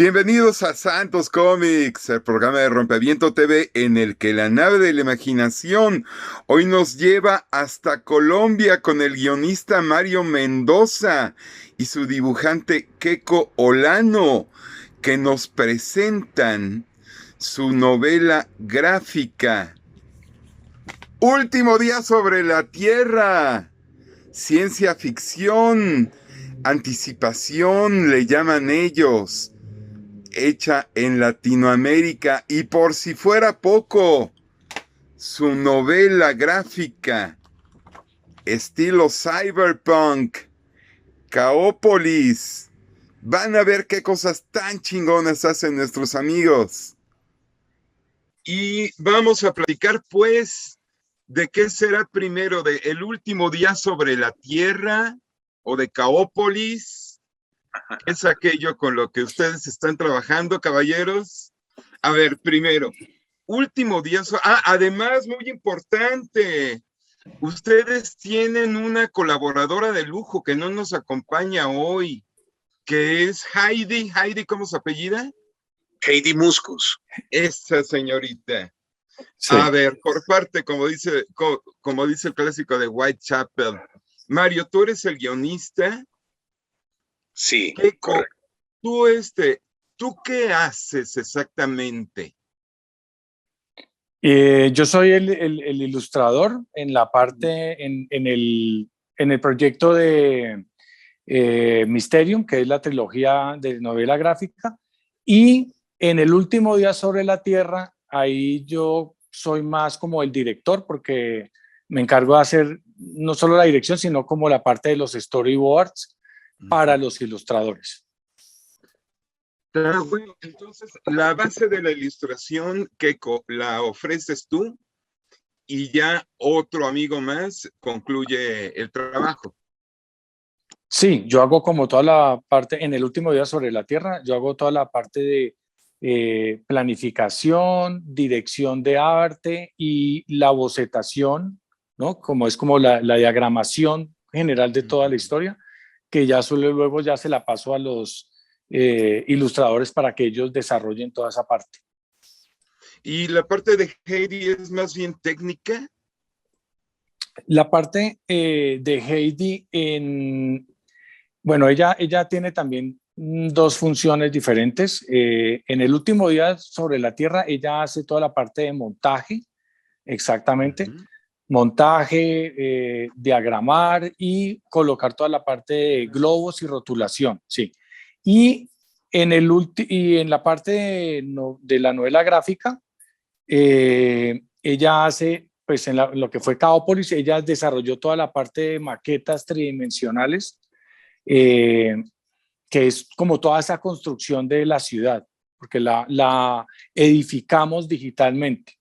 Bienvenidos a Santos Comics, el programa de Rompeviento TV en el que la nave de la imaginación hoy nos lleva hasta Colombia con el guionista Mario Mendoza y su dibujante Keiko Olano, que nos presentan su novela gráfica Último día sobre la Tierra. Ciencia ficción, anticipación le llaman ellos, hecha en Latinoamérica, y por si fuera poco, su novela gráfica, estilo cyberpunk, Kaópolis. Van a ver qué cosas tan chingonas hacen nuestros amigos. Y vamos a platicar, pues, de qué será primero, de El último día sobre la Tierra o de Kaópolis. Es aquello con lo que ustedes están trabajando, caballeros. A ver, primero, último día. Además, muy importante, ustedes tienen una colaboradora de lujo que no nos acompaña hoy, que es Heidi. Heidi, ¿cómo se apellida? Heidi Muscus. Esa señorita. Sí. A ver, por parte, como dice el clásico de Whitechapel. Mario, ¿tú eres el guionista? Sí, Keiko, correcto. ¿Tú qué haces exactamente? Yo soy el ilustrador en la parte, en el proyecto de Mysterium, que es la trilogía de novela gráfica, y en El último día sobre la Tierra, ahí yo soy más como el director, porque me encargo de hacer no solo la dirección, sino como la parte de los storyboards para los ilustradores. Bueno, entonces la base de la ilustración, Keiko, la ofreces tú y ya otro amigo más concluye el trabajo. Sí, yo hago como toda la parte, en El último día sobre la Tierra, yo hago toda la parte de planificación, dirección de arte y la bocetación, ¿no? Como es como la diagramación general de toda la historia, que ya luego ya se la paso a los ilustradores para que ellos desarrollen toda esa parte. ¿Y la parte de Heidi es más bien técnica? La parte de Heidi, bueno, ella tiene también dos funciones diferentes. En El último día sobre la Tierra, ella hace toda la parte de montaje, exactamente. Montaje, diagramar y colocar toda la parte de globos y rotulación, sí. Y en la parte de la novela gráfica, ella hace, pues en lo que fue Kaópolis, ella desarrolló toda la parte de maquetas tridimensionales, que es como toda esa construcción de la ciudad, porque la edificamos digitalmente.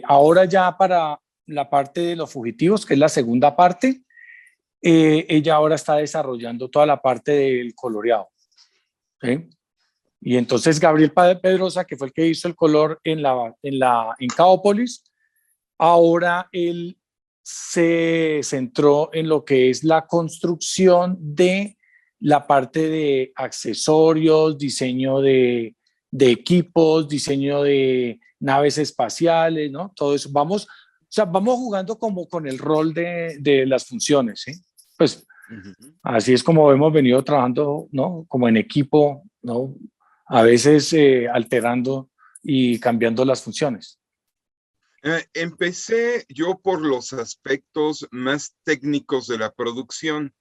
Ahora ya para la parte de los fugitivos, que es la segunda parte, ella ahora está desarrollando toda la parte del coloreado. ¿Sí? Y entonces Gabriel Pedrosa, que fue el que hizo el color en Kaópolis, ahora él se centró en lo que es la construcción de la parte de accesorios, diseño de equipos, diseño de naves espaciales, ¿no? Todo eso. Vamos jugando como con el rol de las funciones, ¿sí? Pues así es como hemos venido trabajando, ¿no? Como en equipo, ¿no? A veces alterando y cambiando las funciones. Empecé yo por los aspectos más técnicos de la producción,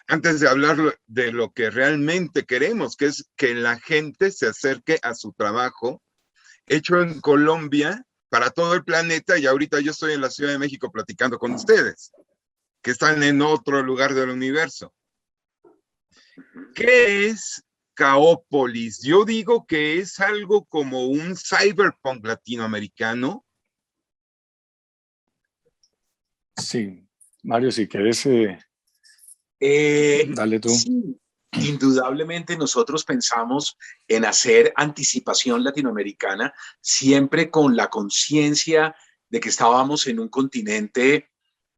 antes de hablar de lo que realmente queremos, que es que la gente se acerque a su trabajo hecho en Colombia para todo el planeta, y ahorita yo estoy en la Ciudad de México platicando con ustedes, que están en otro lugar del universo. ¿Qué es Kaópolis? Yo digo que es algo como un cyberpunk latinoamericano. Sí, Mario, si quieres, dale tú. Sí, indudablemente nosotros pensamos en hacer anticipación latinoamericana siempre con la conciencia de que estábamos en un continente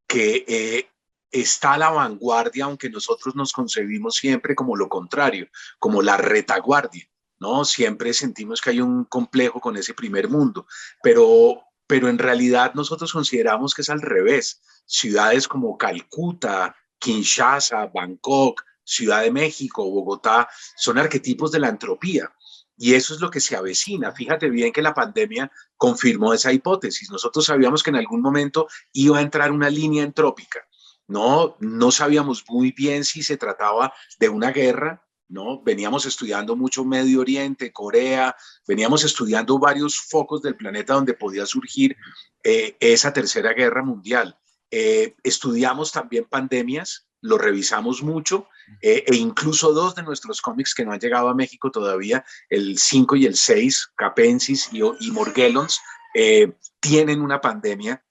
que está a la vanguardia, aunque nosotros nos concebimos siempre como lo contrario, como la retaguardia. ¿no? Siempre sentimos que hay un complejo con ese primer mundo, pero en realidad nosotros consideramos que es al revés. Ciudades como Calcuta, Kinshasa, Bangkok, Ciudad de México, Bogotá, son arquetipos de la entropía. Y eso es lo que se avecina. Fíjate bien que la pandemia confirmó esa hipótesis. Nosotros sabíamos que en algún momento iba a entrar una línea entrópica. No sabíamos muy bien si se trataba de una guerra, ¿no? Veníamos estudiando mucho Medio Oriente, Corea, veníamos estudiando varios focos del planeta donde podía surgir esa tercera guerra mundial. Estudiamos también pandemias, lo revisamos mucho, e incluso dos de nuestros cómics que no han llegado a México todavía, el 5 y el 6, Capensis y Morgellons, tienen una pandemia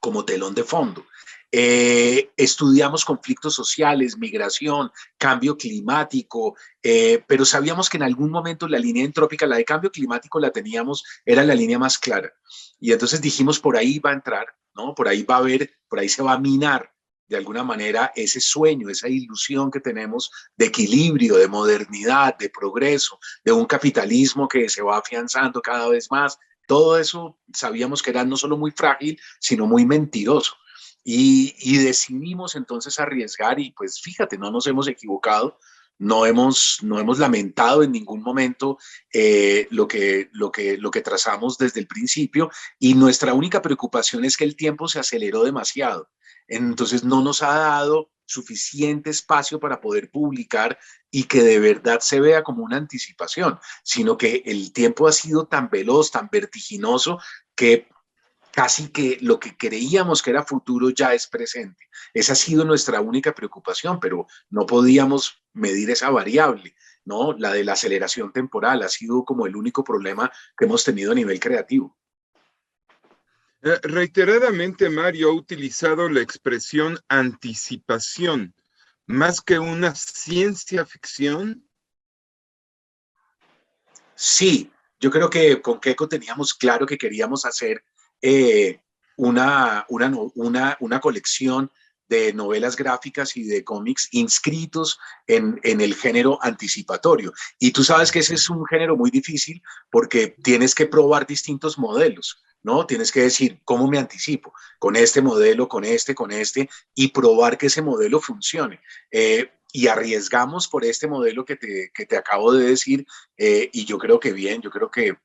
como telón de fondo. Estudiamos conflictos sociales, migración, cambio climático, pero sabíamos que en algún momento la línea entrópica, la de cambio climático la teníamos, era la línea más clara. Y entonces dijimos, por ahí va a entrar, ¿no? Por ahí va a haber, por ahí se va a minar de alguna manera ese sueño, esa ilusión que tenemos de equilibrio, de modernidad, de progreso, de un capitalismo que se va afianzando cada vez más. Todo eso sabíamos que era no solo muy frágil, sino muy mentiroso. Y decidimos entonces arriesgar y pues fíjate, no nos hemos equivocado, no hemos lamentado en ningún momento lo que trazamos desde el principio y nuestra única preocupación es que el tiempo se aceleró demasiado. Entonces no nos ha dado suficiente espacio para poder publicar y que de verdad se vea como una anticipación, sino que el tiempo ha sido tan veloz, tan vertiginoso, que casi que lo que creíamos que era futuro ya es presente. Esa ha sido nuestra única preocupación, pero no podíamos medir esa variable, ¿no? La de la aceleración temporal ha sido como el único problema que hemos tenido a nivel creativo. Reiteradamente Mario ha utilizado la expresión anticipación, más que una ciencia ficción. Sí, yo creo que con Keiko teníamos claro que queríamos hacer eh, una colección de novelas gráficas y de cómics inscritos en el género anticipatorio. Y tú sabes que ese es un género muy difícil porque tienes que probar distintos modelos, ¿no? Tienes que decir, ¿cómo me anticipo? Con este modelo, con este, y probar que ese modelo funcione. Y arriesgamos por este modelo que te acabo de decir, y yo creo que bien, yo creo que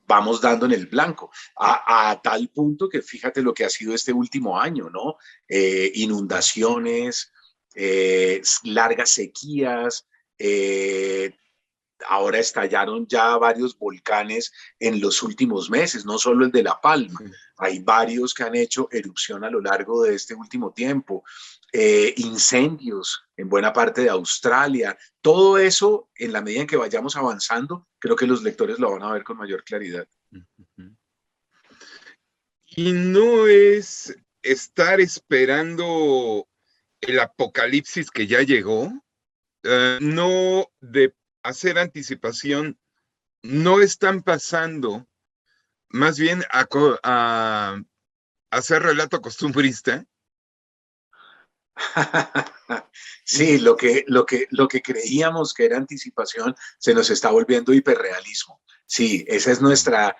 vamos dando en el blanco, a tal punto que fíjate lo que ha sido este último año, ¿no? Inundaciones, largas sequías, ahora estallaron ya varios volcanes en los últimos meses, no solo el de La Palma, Sí. hay varios que han hecho erupción a lo largo de este último tiempo, incendios en buena parte de Australia, todo eso en la medida en que vayamos avanzando, creo que los lectores lo van a ver con mayor claridad. Y no es estar esperando el apocalipsis que ya llegó, no de hacer anticipación, no están pasando más bien a hacer relato costumbrista. Sí, lo que creíamos que era anticipación se nos está volviendo hiperrealismo. Sí, esa es nuestra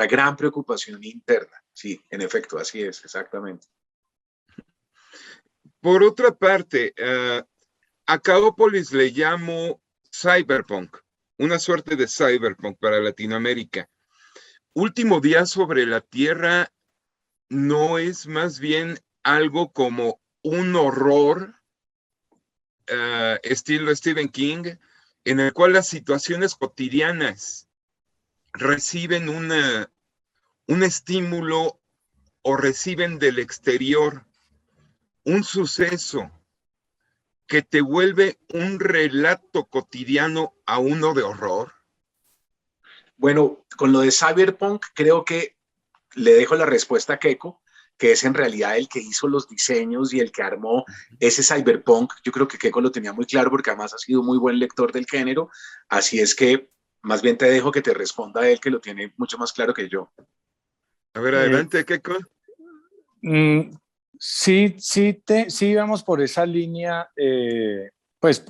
gran preocupación interna. Sí, en efecto, así es, exactamente. Por otra parte, a Chaópolis le llamo cyberpunk, una suerte de cyberpunk para Latinoamérica. Último día sobre la Tierra no es más bien algo como un horror estilo Stephen King, en el cual las situaciones cotidianas reciben un estímulo o reciben del exterior un suceso que te vuelve un relato cotidiano a uno de horror. Bueno, con lo de Cyberpunk, creo que le dejo la respuesta a Keiko, que es en realidad el que hizo los diseños y el que armó ese Cyberpunk. Yo creo que Keiko lo tenía muy claro porque además ha sido muy buen lector del género. Así es que más bien te dejo que te responda a él, que lo tiene mucho más claro que yo. A ver, Eh, adelante, Keiko. sí, sí, sí vamos por esa línea, pues,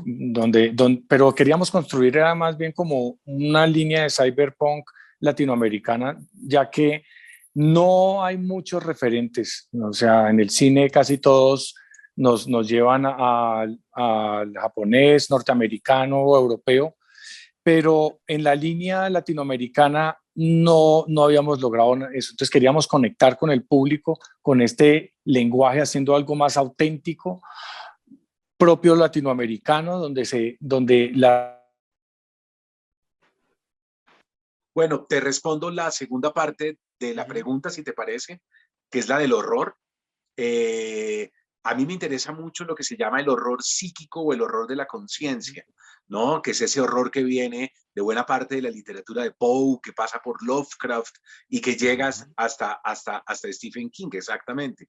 pero queríamos construir era más bien como una línea de cyberpunk latinoamericana, ya que no hay muchos referentes, o sea, en el cine casi todos nos llevan al japonés, norteamericano o europeo, pero en la línea latinoamericana no habíamos logrado eso. Entonces queríamos conectar con el público, con este lenguaje, haciendo algo más auténtico, propio latinoamericano, donde la... Bueno, te respondo la segunda parte de la pregunta, si te parece, que es la del horror. Eh, a mí me interesa mucho lo que se llama el horror psíquico o el horror de la conciencia, ¿no? Que es ese horror que viene de buena parte de la literatura de Poe, que pasa por Lovecraft y que llega hasta Stephen King, exactamente.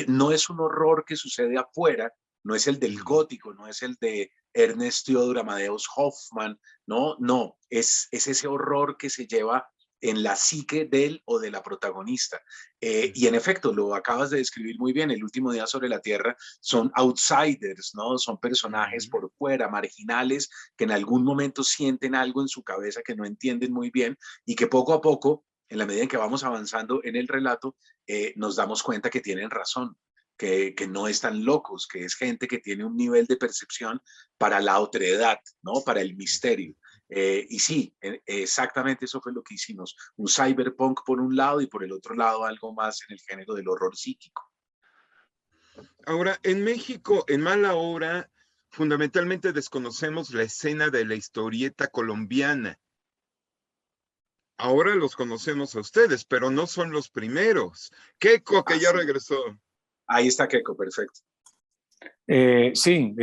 No es un horror que sucede afuera, no es el del gótico, no es el de Ernest Theodor Amadeus Hoffman, no, es ese horror que se lleva en la psique del o de la protagonista. Y en efecto, lo acabas de describir muy bien, el último día sobre la Tierra son outsiders, ¿no? Son personajes por fuera, marginales, que en algún momento sienten algo en su cabeza que no entienden muy bien y que poco a poco, en la medida en que vamos avanzando en el relato, nos damos cuenta que tienen razón. Que no están locos, que es gente que tiene un nivel de percepción para la otredad, ¿no? Para el misterio. Y sí, exactamente eso fue lo que hicimos. Un cyberpunk por un lado y por el otro lado algo más en el género del horror psíquico. Ahora, en México, en Mala Hora, fundamentalmente desconocemos la escena de la historieta colombiana. Ahora los conocemos a ustedes, pero no son los primeros. Keiko, que ya regresó. Ahí está Keiko, perfecto. Sí,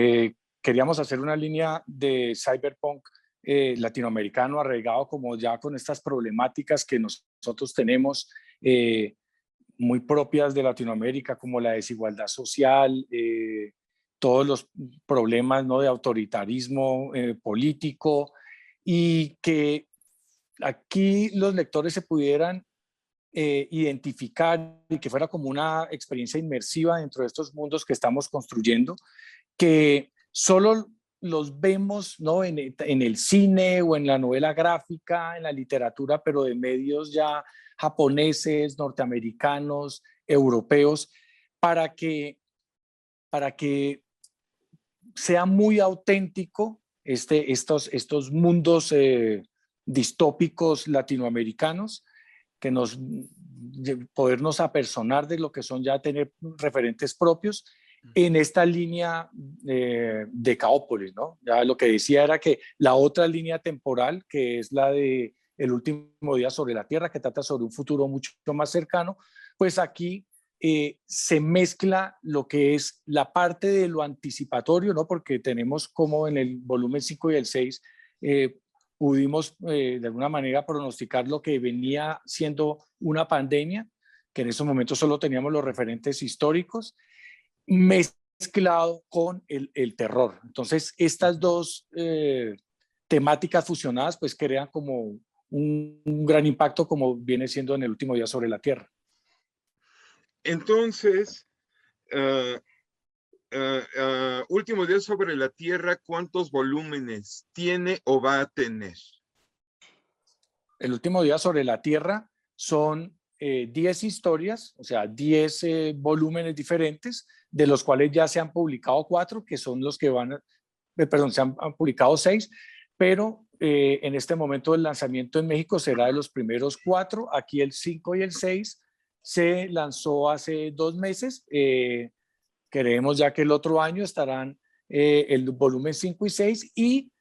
queríamos hacer una línea de cyberpunk latinoamericano arraigado como ya con estas problemáticas que nosotros tenemos muy propias de Latinoamérica, como la desigualdad social, todos los problemas, ¿no?, de autoritarismo político, y que aquí los lectores se pudieran identificar y que fuera como una experiencia inmersiva dentro de estos mundos que estamos construyendo, que solo los vemos, ¿no?, en el cine o en la novela gráfica, en la literatura, pero de medios ya japoneses, norteamericanos, europeos, para que, para que sea muy auténtico estos mundos distópicos latinoamericanos, que podernos apersonar de lo que son ya tener referentes propios en esta línea de Caópolis, ¿no? Ya lo que decía era que la otra línea temporal, que es la de El último día sobre la Tierra, que trata sobre un futuro mucho más cercano, pues aquí se mezcla lo que es la parte de lo anticipatorio, ¿no? Porque tenemos como en el volumen 5 y el 6 pudimos de alguna manera pronosticar lo que venía siendo una pandemia, que en esos momentos solo teníamos los referentes históricos, mezclado con el terror. Entonces, estas dos temáticas fusionadas pues crean como un gran impacto, como viene siendo en El último día sobre la Tierra. Entonces, último día sobre la Tierra, ¿cuántos volúmenes tiene o va a tener? El último día sobre la Tierra son 10 historias, o sea, 10 volúmenes diferentes, de los cuales ya se han publicado 4, que son los que se han publicado 6, pero en este momento el lanzamiento en México será de los primeros 4. Aquí el 5 y el 6 se lanzó hace 2 meses. Creemos ya que el otro año estarán el volumen 5 y 6, y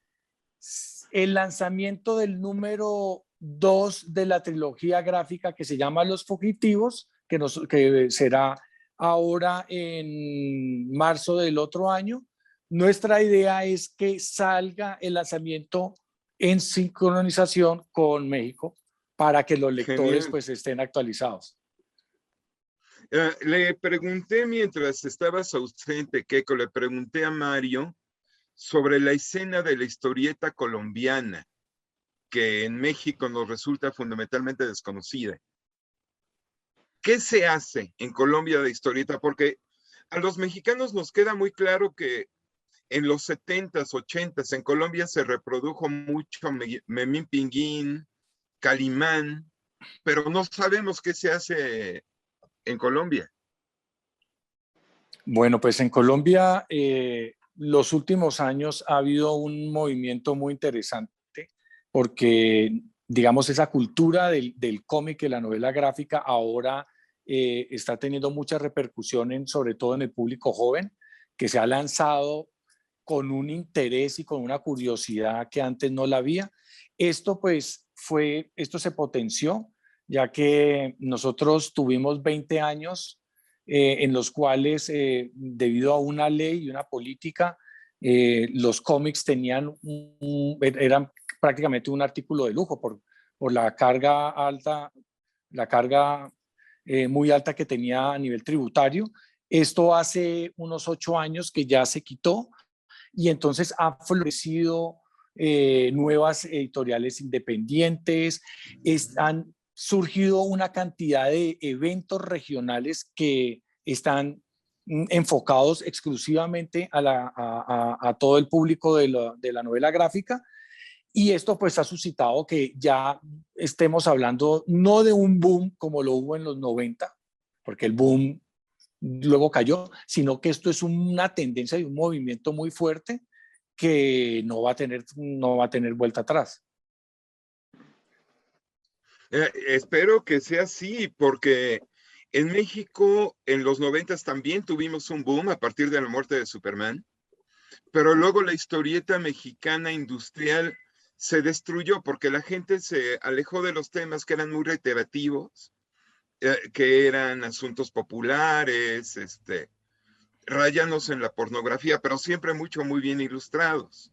el lanzamiento del número 2 de la trilogía gráfica que se llama Los Fugitivos, que será ahora en marzo del otro año. Nuestra idea es que salga el lanzamiento en sincronización con México para que los lectores pues estén actualizados. Le pregunté mientras estabas ausente, Keiko, le pregunté a Mario sobre la escena de la historieta colombiana, que en México nos resulta fundamentalmente desconocida. ¿Qué se hace en Colombia de historieta? Porque a los mexicanos nos queda muy claro que en los 70s, 80s, en Colombia se reprodujo mucho Memín Pinguín, Calimán, pero no sabemos qué se hace en Colombia. Bueno, pues en Colombia los últimos años ha habido un movimiento muy interesante porque, digamos, esa cultura del cómic, de la novela gráfica, ahora está teniendo mucha repercusión, sobre todo en el público joven, que se ha lanzado con un interés y con una curiosidad que antes no la había. Esto se potenció, ya que nosotros tuvimos 20 años en los cuales, debido a una ley y una política, los cómics eran prácticamente un artículo de lujo por la carga alta, la carga muy alta que tenía a nivel tributario. Esto hace unos 8 años que ya se quitó y entonces ha florecido nuevas editoriales independientes, han surgido una cantidad de eventos regionales que están enfocados exclusivamente a todo el público de la novela gráfica, y esto pues ha suscitado que ya estemos hablando no de un boom como lo hubo en los 90, porque el boom luego cayó, sino que esto es una tendencia y un movimiento muy fuerte que no va a tener vuelta atrás. Espero que sea así, porque en México en los 90s también tuvimos un boom a partir de la muerte de Superman, pero luego la historieta mexicana industrial se destruyó porque la gente se alejó de los temas que eran muy reiterativos, que eran asuntos populares, rayanos en la pornografía, pero siempre muy bien ilustrados.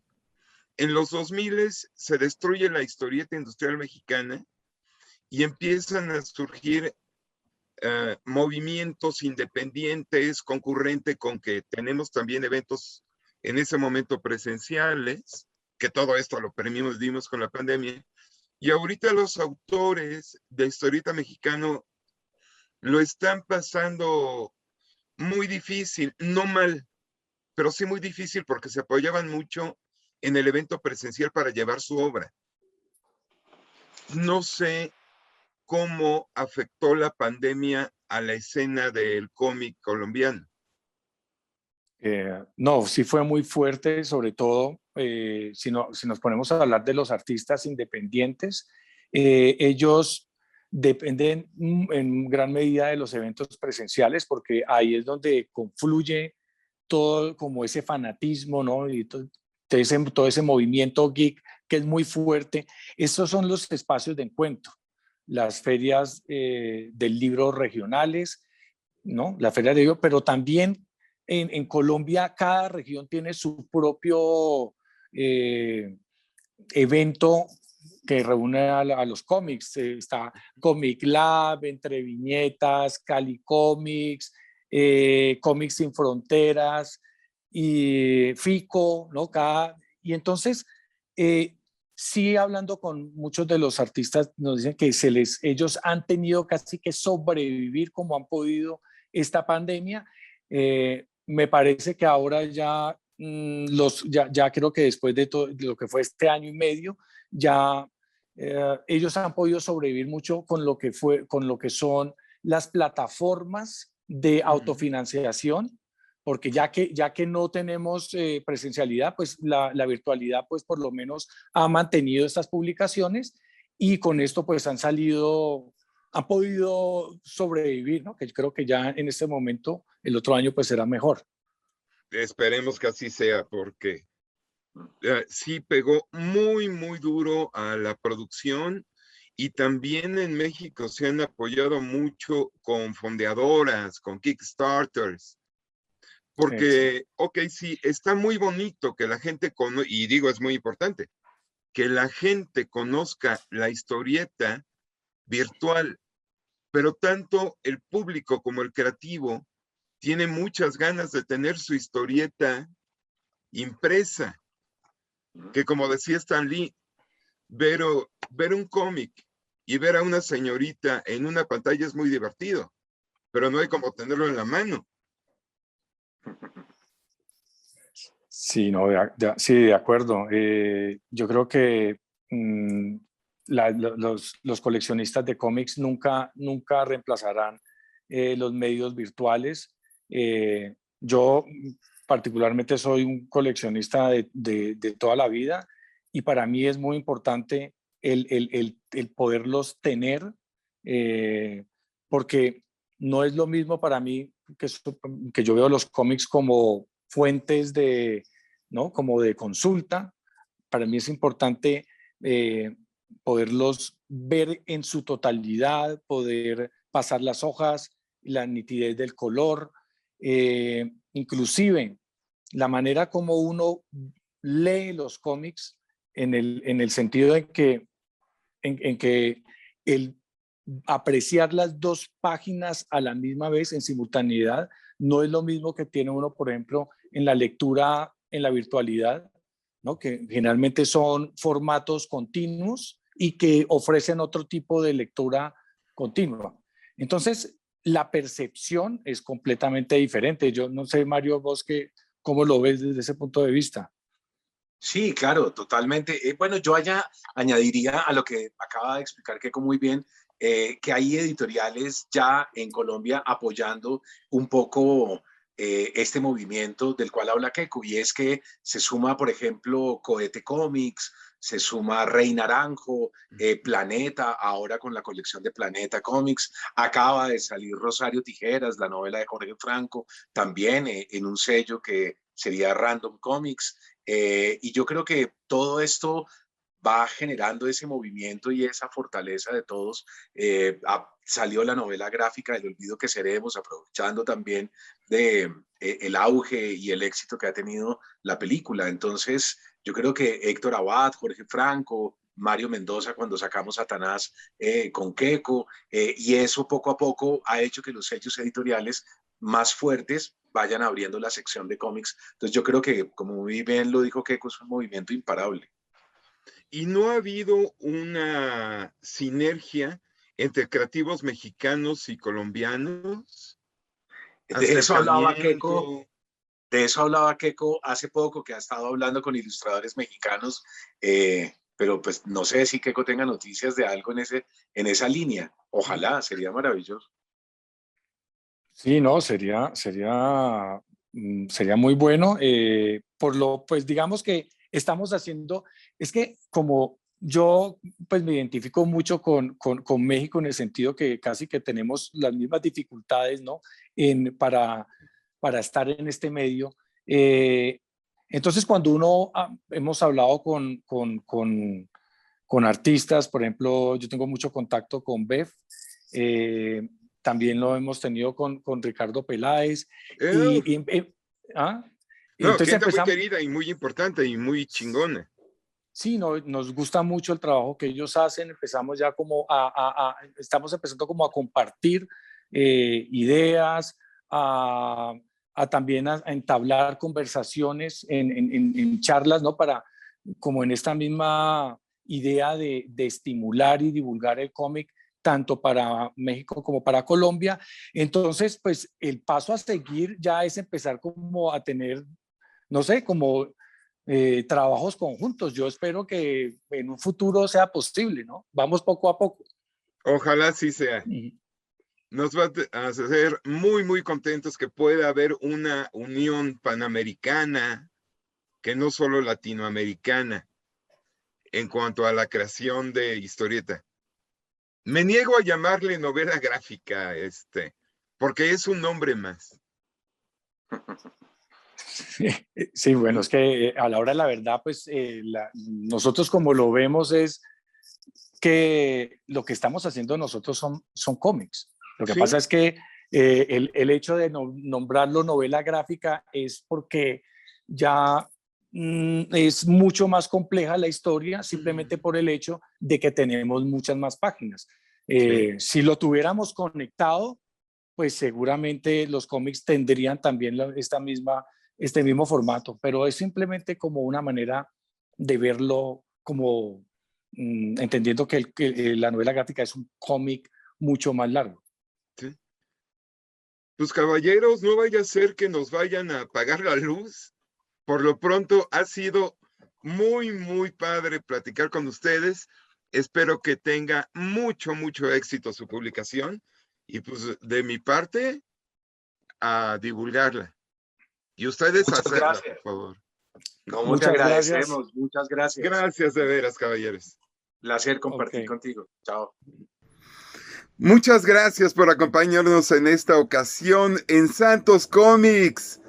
En los 2000 se destruye la historieta industrial mexicana y empiezan a surgir movimientos independientes, concurrente con que tenemos también eventos en ese momento presenciales, que todo esto lo dimos con la pandemia, y ahorita los autores de historieta mexicano lo están pasando muy difícil, no mal, pero sí muy difícil porque se apoyaban mucho en el evento presencial para llevar su obra. No sé cómo afectó la pandemia a la escena del cómic colombiano. No, sí fue muy fuerte, sobre todo si nos ponemos a hablar de los artistas independientes, ellos dependen en gran medida de los eventos presenciales porque ahí es donde confluye todo como ese fanatismo, ¿no? Y todo ese movimiento geek que es muy fuerte. Estos son los espacios de encuentro, las ferias del libro regionales, ¿no? La feria de libro, pero también en Colombia cada región tiene su propio evento que reúne a los cómics. Está Comic Lab, Entre Viñetas, Cali Comics, Cómics Sin Fronteras y FICO, ¿no? Y entonces, sí, hablando con muchos de los artistas, nos dicen que ellos han tenido casi que sobrevivir como han podido esta pandemia. Me parece que ahora ya, ya creo que después de todo lo que fue este año y medio, ya ellos han podido sobrevivir mucho con con lo que son las plataformas de autofinanciación, porque ya que no tenemos presencialidad, pues la virtualidad pues por lo menos ha mantenido estas publicaciones y con esto pues han podido sobrevivir, ¿no? Que creo que ya en este momento, el otro año pues será mejor. Esperemos que así sea, porque sí pegó muy duro a la producción, y también en México se han apoyado mucho con fondeadoras, con Kickstarters, porque, ok, sí, está muy bonito que la gente y digo, es muy importante, que la gente conozca la historieta virtual, pero tanto el público como el creativo tiene muchas ganas de tener su historieta impresa, que como decía Stan Lee, ver un cómic y ver a una señorita en una pantalla es muy divertido, pero no hay como tenerlo en la mano. Sí, no, sí, de acuerdo. Yo creo que los coleccionistas de cómics nunca reemplazarán los medios virtuales. Yo particularmente soy un coleccionista de toda la vida y para mí es muy importante el poderlos tener, porque no es lo mismo para mí que yo veo los cómics como fuentes ¿no? Como de consulta. Para mí es importante eh, poderlos ver en su totalidad, poder pasar las hojas, la nitidez del color, inclusive la manera como uno lee los cómics en el sentido en que el apreciar las dos páginas a la misma vez en simultaneidad no es lo mismo que tiene uno, por ejemplo, en la lectura en la virtualidad, ¿no? Que generalmente son formatos continuos y que ofrecen otro tipo de lectura continua. Entonces, la percepción es completamente diferente. Yo no sé, Mario, vos cómo lo ves desde ese punto de vista. Sí, claro, totalmente. Bueno, yo allá añadiría a lo que acaba de explicar Keiko muy bien, que hay editoriales ya en Colombia apoyando un poco este movimiento del cual habla Keiko, y es que se suma, por ejemplo, Cohete Comics, se suma Rey Naranjo, Planeta, ahora con la colección de Planeta Comics, acaba de salir Rosario Tijeras, la novela de Jorge Franco, también en un sello que sería Random Comics. Y yo creo que todo esto va generando ese movimiento y esa fortaleza de todos. Salió la novela gráfica del olvido que seremos, aprovechando también de el auge y el éxito que ha tenido la película. Entonces, yo creo que Héctor Abad, Jorge Franco, Mario Mendoza cuando sacamos Satanás con Keiko, y eso poco a poco ha hecho que los sellos editoriales más fuertes vayan abriendo la sección de cómics. Entonces yo creo que, como muy bien lo dijo Keiko, es un movimiento imparable. Y no ha habido una sinergia entre creativos mexicanos y colombianos, De eso hablaba Keiko, acercamiento. hace poco, que ha estado hablando con ilustradores mexicanos, pero pues no sé si Keiko tenga noticias de algo en esa línea. Ojalá, sería maravilloso. Sí, no, sería muy bueno. Pues digamos que estamos haciendo, es que como yo pues me identifico mucho con México en el sentido que casi que tenemos las mismas dificultades, ¿no? Para estar en este medio. Eh, entonces, cuando hemos hablado con artistas, por ejemplo, yo tengo mucho contacto con Bef, eh, también lo hemos tenido con Ricardo Peláez Eh, y, y, y- ¿ah? Y no, entonces gente muy empezamos, querida y muy importante y muy chingona. sí, no, nos gusta mucho el trabajo que ellos hacen, empezamos ya como estamos empezando como a compartir ideas, a, también a entablar conversaciones en charlas, ¿no? Para, como en esta misma idea de estimular y divulgar el cómic, tanto para México como para Colombia. Entonces, pues el paso a seguir ya es empezar como a tener, no sé, como trabajos conjuntos. Yo espero que en un futuro sea posible, ¿no? Vamos poco a poco. Ojalá sí sea. Nos va a hacer muy, muy contentos que pueda haber una unión panamericana, que no solo latinoamericana, en cuanto a la creación de historieta. Me niego a llamarle novela gráfica, porque es un nombre más. Sí, bueno, es que a la hora de la verdad, pues nosotros como lo vemos es que lo que estamos haciendo nosotros son cómics. Lo que Sí, pasa es que el hecho de nombrarlo novela gráfica es porque ya es mucho más compleja la historia simplemente por el hecho de que tenemos muchas más páginas. sí. Si lo tuviéramos conectado, pues seguramente los cómics tendrían también este mismo formato, pero es simplemente como una manera de verlo como entendiendo que la novela gráfica es un cómic mucho más largo. Sí. Pues caballeros, no vaya a ser que nos vayan a apagar la luz Por lo pronto ha sido muy, muy padre platicar con ustedes. Espero que tenga mucho, mucho éxito su publicación. Y pues de mi parte, a divulgarla. Y ustedes Muchas hacerlo, gracias. por favor. No, te agradecemos. Muchas gracias. Gracias de veras, caballeros. Placer compartir contigo. Chao. Muchas gracias por acompañarnos en esta ocasión en Santos Comics.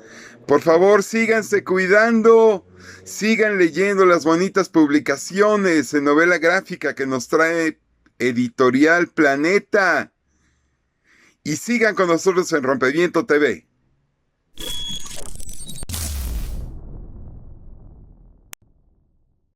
Por favor, síganse cuidando, sigan leyendo las bonitas publicaciones en novela gráfica que nos trae Editorial Planeta. Y sigan con nosotros en Rompeviento TV.